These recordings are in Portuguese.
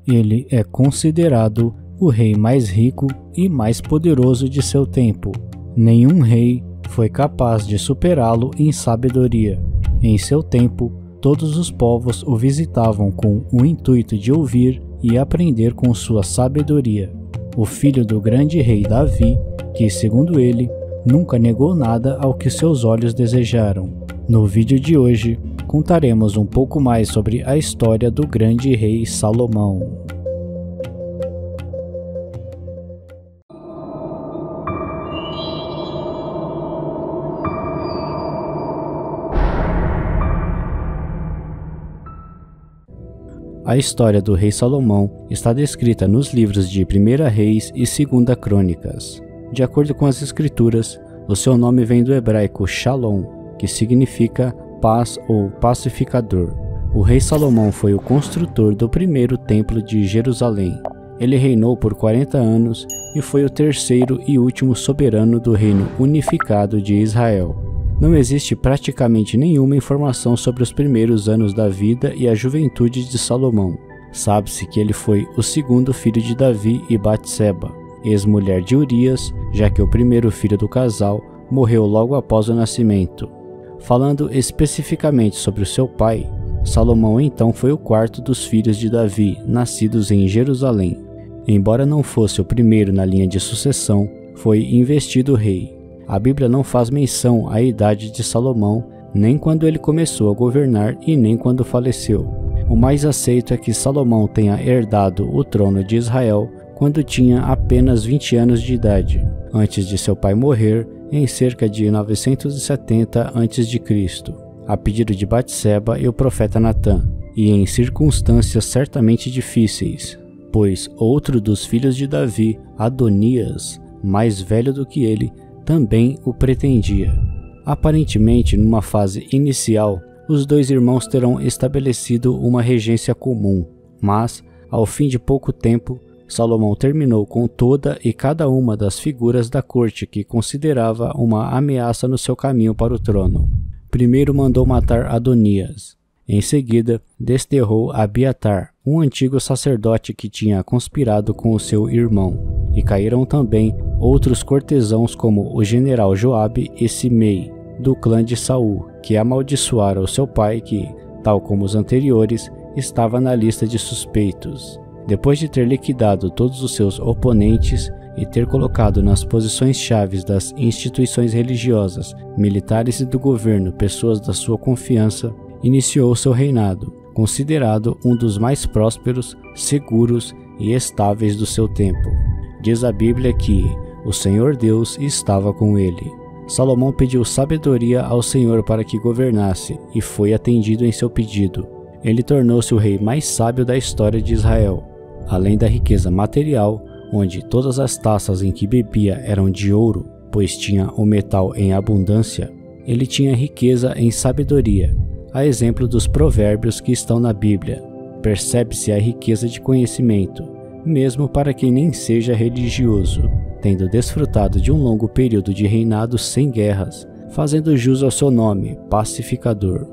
Ele é considerado o rei mais rico e mais poderoso de seu tempo. Nenhum rei foi capaz de superá-lo em sabedoria. Em seu tempo, todos os povos o visitavam com o intuito de ouvir e aprender com sua sabedoria. O filho do grande rei Davi, que, segundo ele, nunca negou nada ao que seus olhos desejaram. No vídeo de hoje, contaremos um pouco mais sobre a história do grande rei Salomão. A história do rei Salomão está descrita nos livros de 1 Reis e 2 Crônicas. De acordo com as escrituras, o seu nome vem do hebraico Shalom, que significa paz ou pacificador. O rei Salomão foi o construtor do primeiro templo de Jerusalém. Ele reinou por 40 anos e foi o terceiro e último soberano do reino unificado de Israel. Não existe praticamente nenhuma informação sobre os primeiros anos da vida e a juventude de Salomão. Sabe-se que ele foi o segundo filho de Davi e Batseba, ex-mulher de Urias, já que o primeiro filho do casal morreu logo após o nascimento. Falando especificamente sobre o seu pai, Salomão então foi o quarto dos filhos de Davi, nascidos em Jerusalém. Embora não fosse o primeiro na linha de sucessão, foi investido rei. A Bíblia não faz menção à idade de Salomão, nem quando ele começou a governar e nem quando faleceu. O mais aceito é que Salomão tenha herdado o trono de Israel quando tinha apenas 20 anos de idade, antes de seu pai morrer em cerca de 970 a.C., a pedido de Batseba e o profeta Natã, e em circunstâncias certamente difíceis, pois outro dos filhos de Davi, Adonias, mais velho do que ele, também o pretendia. Aparentemente, numa fase inicial, os dois irmãos terão estabelecido uma regência comum, mas, ao fim de pouco tempo, Salomão terminou com toda e cada uma das figuras da corte que considerava uma ameaça no seu caminho para o trono. Primeiro mandou matar Adonias. Em seguida, desterrou Abiatar, um antigo sacerdote que tinha conspirado com o seu irmão. E caíram também outros cortesãos como o general Joabe e Simei, do clã de Saul, que amaldiçoaram seu pai que, tal como os anteriores, estava na lista de suspeitos. Depois de ter liquidado todos os seus oponentes e ter colocado nas posições chaves das instituições religiosas, militares e do governo pessoas da sua confiança, iniciou seu reinado, considerado um dos mais prósperos, seguros e estáveis do seu tempo. Diz a Bíblia que o Senhor Deus estava com ele. Salomão pediu sabedoria ao Senhor para que governasse e foi atendido em seu pedido. Ele tornou-se o rei mais sábio da história de Israel. Além da riqueza material, onde todas as taças em que bebia eram de ouro, pois tinha o metal em abundância, ele tinha riqueza em sabedoria, a exemplo dos provérbios que estão na Bíblia. Percebe-se a riqueza de conhecimento, mesmo para quem nem seja religioso, tendo desfrutado de um longo período de reinado sem guerras, fazendo jus ao seu nome, pacificador.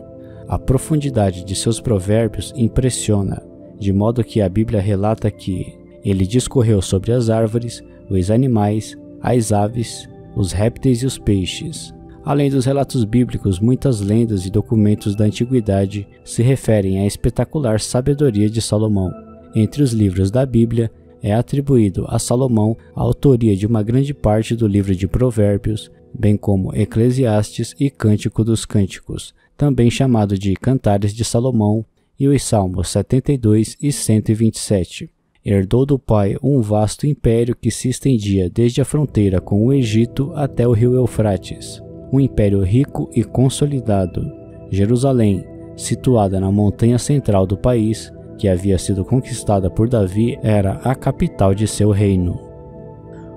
A profundidade de seus provérbios impressiona, de modo que a Bíblia relata que ele discorreu sobre as árvores, os animais, as aves, os répteis e os peixes. Além dos relatos bíblicos, muitas lendas e documentos da antiguidade se referem à espetacular sabedoria de Salomão. Entre os livros da Bíblia, é atribuído a Salomão a autoria de uma grande parte do livro de Provérbios, bem como Eclesiastes e Cântico dos Cânticos, também chamado de Cantares de Salomão, e os Salmos 72 e 127. Herdou do pai um vasto império que se estendia desde a fronteira com o Egito até o rio Eufrates, um império rico e consolidado. Jerusalém, situada na montanha central do país, que havia sido conquistada por Davi, era a capital de seu reino.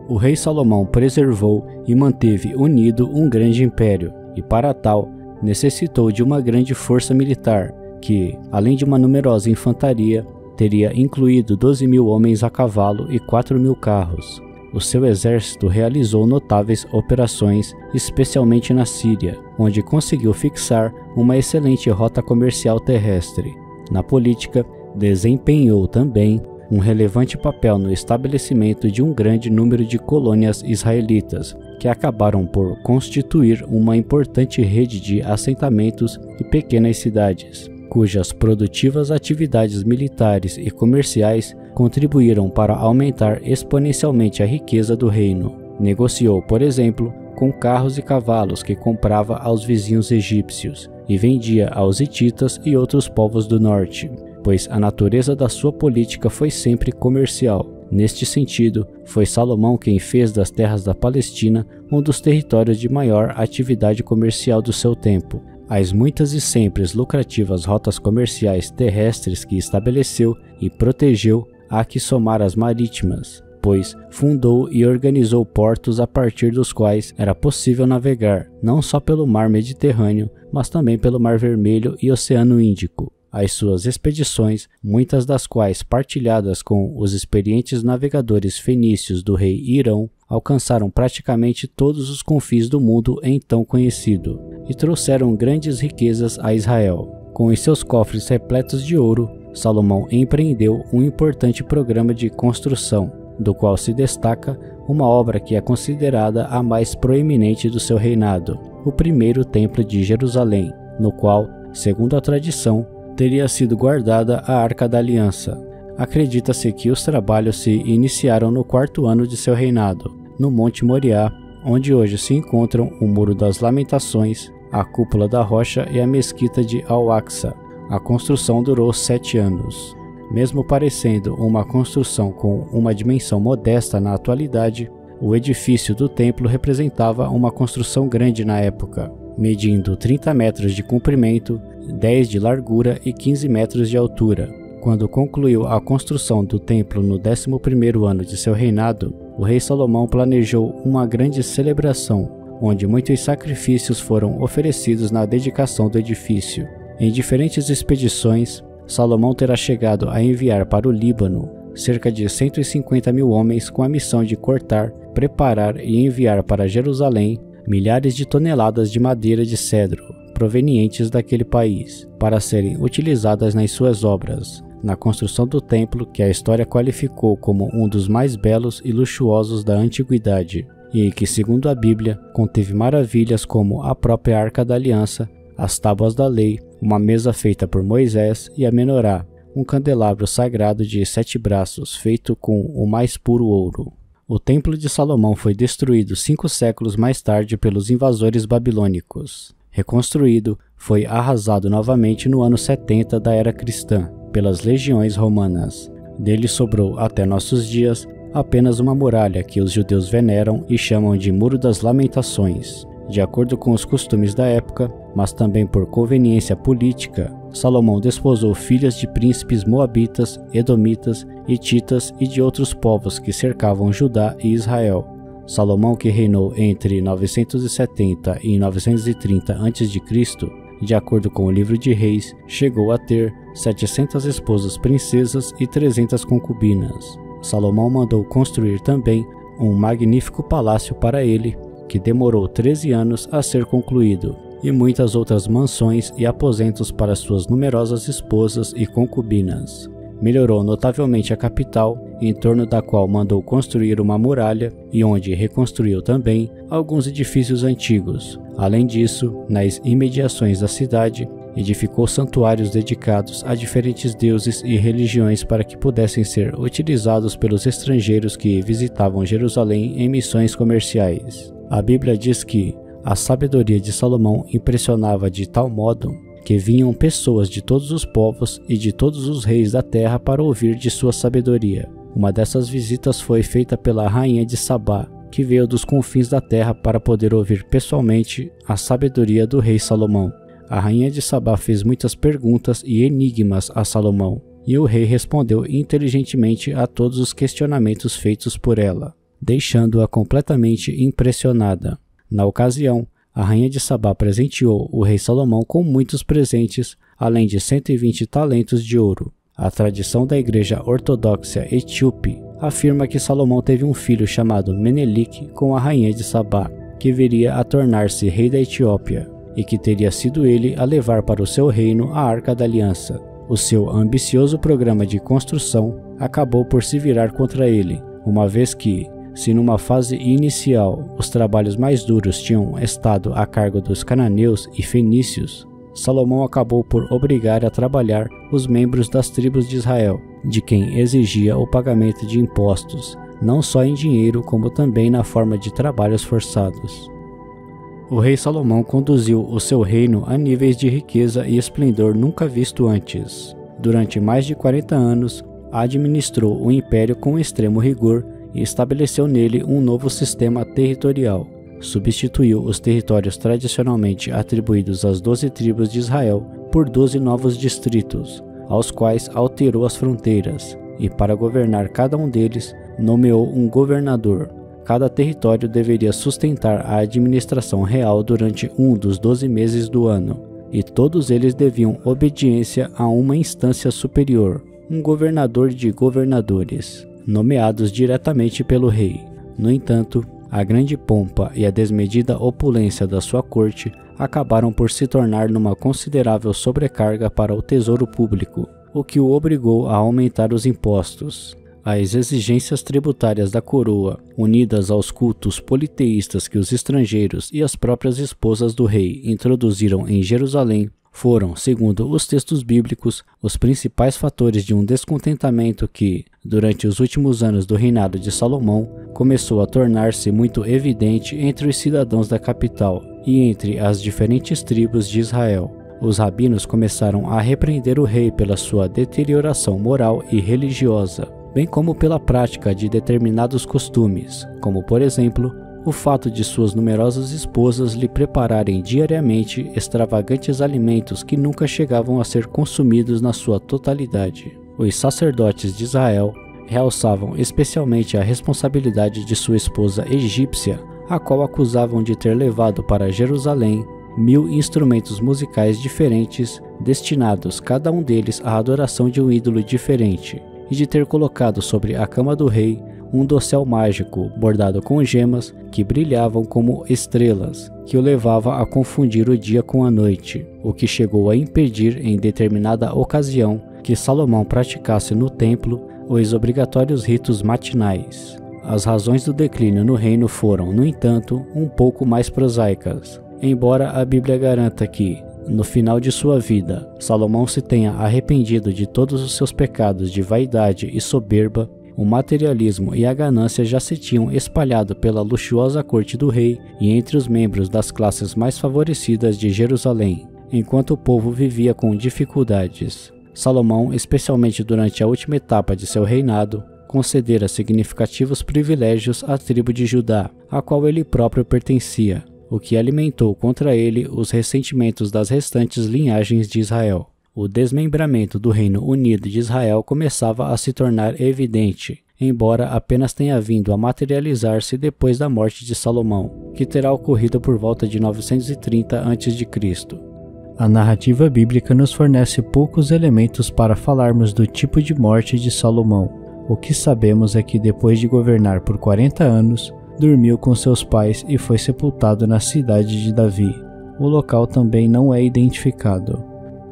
O rei Salomão preservou e manteve unido um grande império, e para tal, necessitou de uma grande força militar, que, além de uma numerosa infantaria, teria incluído 12.000 homens a cavalo e 4.000 carros. O seu exército realizou notáveis operações, especialmente na Síria, onde conseguiu fixar uma excelente rota comercial terrestre. Na política, desempenhou também um relevante papel no estabelecimento de um grande número de colônias israelitas, que acabaram por constituir uma importante rede de assentamentos e pequenas cidades, cujas produtivas atividades militares e comerciais contribuíram para aumentar exponencialmente a riqueza do reino. Negociou, por exemplo, com carros e cavalos que comprava aos vizinhos egípcios e vendia aos hititas e outros povos do norte, pois a natureza da sua política foi sempre comercial. Neste sentido, foi Salomão quem fez das terras da Palestina um dos territórios de maior atividade comercial do seu tempo. As muitas e sempre lucrativas rotas comerciais terrestres que estabeleceu e protegeu, há que somar as marítimas, pois fundou e organizou portos a partir dos quais era possível navegar, não só pelo mar Mediterrâneo, mas também pelo Mar Vermelho e Oceano Índico. As suas expedições, muitas das quais partilhadas com os experientes navegadores fenícios do rei Hirão, alcançaram praticamente todos os confins do mundo então conhecido, e trouxeram grandes riquezas a Israel. Com os seus cofres repletos de ouro, Salomão empreendeu um importante programa de construção, do qual se destaca uma obra que é considerada a mais proeminente do seu reinado, o primeiro templo de Jerusalém, no qual, segundo a tradição, teria sido guardada a Arca da Aliança. Acredita-se que os trabalhos se iniciaram no 4º ano de seu reinado, no Monte Moriá, onde hoje se encontram o Muro das Lamentações, a Cúpula da Rocha e a Mesquita de Al-Aqsa. A construção durou 7 anos. Mesmo parecendo uma construção com uma dimensão modesta na atualidade, o edifício do templo representava uma construção grande na época, medindo 30 metros de comprimento, 10 de largura e 15 metros de altura. Quando concluiu a construção do templo no 11º ano de seu reinado, o rei Salomão planejou uma grande celebração, onde muitos sacrifícios foram oferecidos na dedicação do edifício. Em diferentes expedições, Salomão terá chegado a enviar para o Líbano cerca de 150.000 homens com a missão de cortar, preparar e enviar para Jerusalém milhares de toneladas de madeira de cedro provenientes daquele país, para serem utilizadas nas suas obras, na construção do templo que a história qualificou como um dos mais belos e luxuosos da antiguidade, e que, segundo a Bíblia, conteve maravilhas como a própria Arca da Aliança, as tábuas da lei, uma mesa feita por Moisés e a menorá, um candelabro sagrado de 7 braços feito com o mais puro ouro. O Templo de Salomão foi destruído 5 séculos mais tarde pelos invasores babilônicos. Reconstruído, foi arrasado novamente no ano 70 da era cristã, pelas legiões romanas. Dele sobrou, até nossos dias, apenas uma muralha que os judeus veneram e chamam de Muro das Lamentações. De acordo com os costumes da época, mas também por conveniência política, Salomão desposou filhas de príncipes moabitas, edomitas, hititas e de outros povos que cercavam Judá e Israel. Salomão, que reinou entre 970 e 930 a.C., de acordo com o livro de Reis, chegou a ter 700 esposas princesas e 300 concubinas. Salomão mandou construir também um magnífico palácio para ele, que demorou 13 anos a ser concluído, e muitas outras mansões e aposentos para suas numerosas esposas e concubinas. Melhorou notavelmente a capital, em torno da qual mandou construir uma muralha e onde reconstruiu também alguns edifícios antigos. Além disso, nas imediações da cidade, edificou santuários dedicados a diferentes deuses e religiões para que pudessem ser utilizados pelos estrangeiros que visitavam Jerusalém em missões comerciais. A Bíblia diz que a sabedoria de Salomão impressionava de tal modo que vinham pessoas de todos os povos e de todos os reis da terra para ouvir de sua sabedoria. Uma dessas visitas foi feita pela rainha de Sabá, que veio dos confins da terra para poder ouvir pessoalmente a sabedoria do rei Salomão. A rainha de Sabá fez muitas perguntas e enigmas a Salomão, e o rei respondeu inteligentemente a todos os questionamentos feitos por ela, deixando-a completamente impressionada. Na ocasião, a rainha de Sabá presenteou o rei Salomão com muitos presentes, além de 120 talentos de ouro. A tradição da Igreja Ortodoxa Etíope afirma que Salomão teve um filho chamado Menelik com a rainha de Sabá, que viria a tornar-se rei da Etiópia, e que teria sido ele a levar para o seu reino a Arca da Aliança. O seu ambicioso programa de construção acabou por se virar contra ele, uma vez que, se numa fase inicial os trabalhos mais duros tinham estado a cargo dos cananeus e fenícios, Salomão acabou por obrigar a trabalhar os membros das tribos de Israel, de quem exigia o pagamento de impostos, não só em dinheiro como também na forma de trabalhos forçados. O rei Salomão conduziu o seu reino a níveis de riqueza e esplendor nunca visto antes. Durante mais de 40 anos, administrou o império com extremo rigor e estabeleceu nele um novo sistema territorial. Substituiu os territórios tradicionalmente atribuídos às 12 tribos de Israel por 12 novos distritos, aos quais alterou as fronteiras, e para governar cada um deles, nomeou um governador. Cada território deveria sustentar a administração real durante um dos 12 meses do ano, e todos eles deviam obediência a uma instância superior, um governador de governadores, nomeados diretamente pelo rei. No entanto, a grande pompa e a desmedida opulência da sua corte acabaram por se tornar numa considerável sobrecarga para o tesouro público, o que o obrigou a aumentar os impostos. As exigências tributárias da coroa, unidas aos cultos politeístas que os estrangeiros e as próprias esposas do rei introduziram em Jerusalém, foram, segundo os textos bíblicos, os principais fatores de um descontentamento que, durante os últimos anos do reinado de Salomão, começou a tornar-se muito evidente entre os cidadãos da capital e entre as diferentes tribos de Israel. Os rabinos começaram a repreender o rei pela sua deterioração moral e religiosa, bem como pela prática de determinados costumes, como, por exemplo, o fato de suas numerosas esposas lhe prepararem diariamente extravagantes alimentos que nunca chegavam a ser consumidos na sua totalidade. Os sacerdotes de Israel realçavam especialmente a responsabilidade de sua esposa egípcia, a qual acusavam de ter levado para Jerusalém 1000 instrumentos musicais diferentes, destinados cada um deles à adoração de um ídolo diferente, e de ter colocado sobre a cama do rei um dossel mágico bordado com gemas que brilhavam como estrelas, que o levava a confundir o dia com a noite, o que chegou a impedir em determinada ocasião que Salomão praticasse no templo os obrigatórios ritos matinais. As razões do declínio no reino foram, no entanto, um pouco mais prosaicas. Embora a Bíblia garanta que, no final de sua vida, Salomão se tenha arrependido de todos os seus pecados de vaidade e soberba, o materialismo e a ganância já se tinham espalhado pela luxuosa corte do rei e entre os membros das classes mais favorecidas de Jerusalém, enquanto o povo vivia com dificuldades. Salomão, especialmente durante a última etapa de seu reinado, concedera significativos privilégios à tribo de Judá, a qual ele próprio pertencia, o que alimentou contra ele os ressentimentos das restantes linhagens de Israel. O desmembramento do Reino Unido de Israel começava a se tornar evidente, embora apenas tenha vindo a materializar-se depois da morte de Salomão, que terá ocorrido por volta de 930 a.C. A narrativa bíblica nos fornece poucos elementos para falarmos do tipo de morte de Salomão. O que sabemos é que depois de governar por 40 anos, dormiu com seus pais e foi sepultado na cidade de Davi. O local também não é identificado.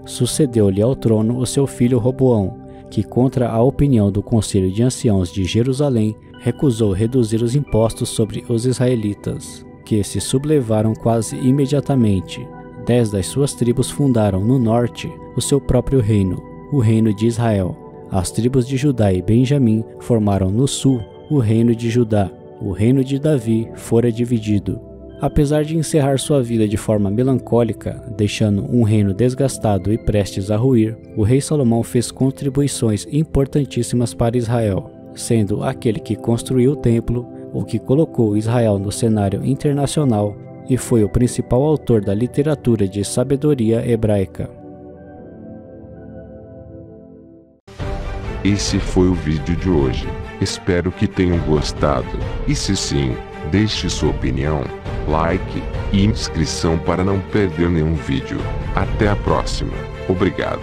Sucedeu-lhe ao trono o seu filho Roboão, que, contra a opinião do Conselho de Anciãos de Jerusalém, recusou reduzir os impostos sobre os israelitas, que se sublevaram quase imediatamente. 10 das suas tribos fundaram no norte o seu próprio reino, o reino de Israel. As tribos de Judá e Benjamim formaram no sul o reino de Judá. O reino de Davi fora dividido. Apesar de encerrar sua vida de forma melancólica, deixando um reino desgastado e prestes a ruir, o rei Salomão fez contribuições importantíssimas para Israel, sendo aquele que construiu o templo, o que colocou Israel no cenário internacional e foi o principal autor da literatura de sabedoria hebraica. Esse foi o vídeo de hoje. Espero que tenham gostado. E se sim, deixe sua opinião, like e inscrição para não perder nenhum vídeo. Até a próxima. Obrigado.